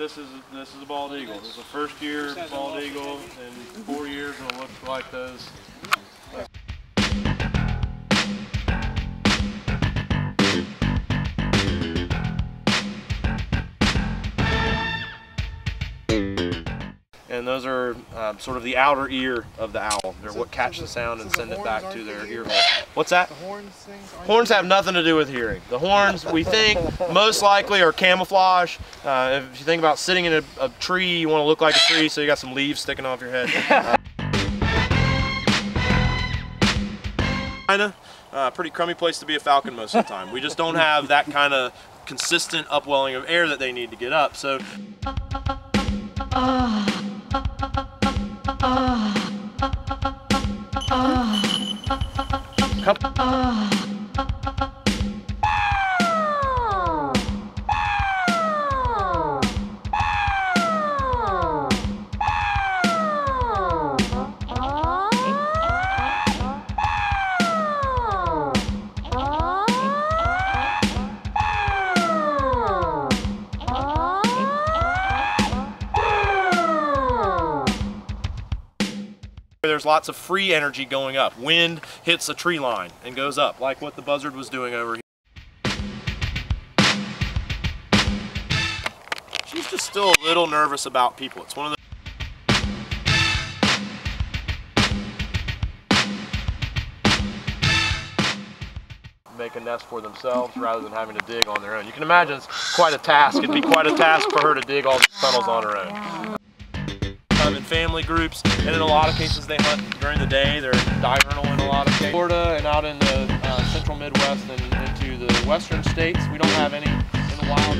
this is a bald eagle. This is a first year bald eagle. In 4 years it'll look like those. And those are sort of the outer ear of the owl. They're what catch the sound and send it back to their ear hole. What's that? The horns things? Horns have nothing to do with hearing. The horns, we think, most likely are camouflage. If you think about sitting in a tree, you want to look like a tree, so you got some leaves sticking off your head. Pretty crummy place to be a falcon most of the time. We just don't have that kind of consistent upwelling of air that they need to get up. So. There's lots of free energy going up. Wind hits a tree line and goes up, like what the buzzard was doing over here. She's just still a little nervous about people. It's one of the make a nest for themselves rather than having to dig on their own. You can imagine it's quite a task. It'd be quite a task for her to dig all the tunnels on her own. In family groups, and in a lot of cases they hunt during the day. They're diurnal in a lot of cases. Florida and out in the central Midwest and into the western states, we don't have any in the wild.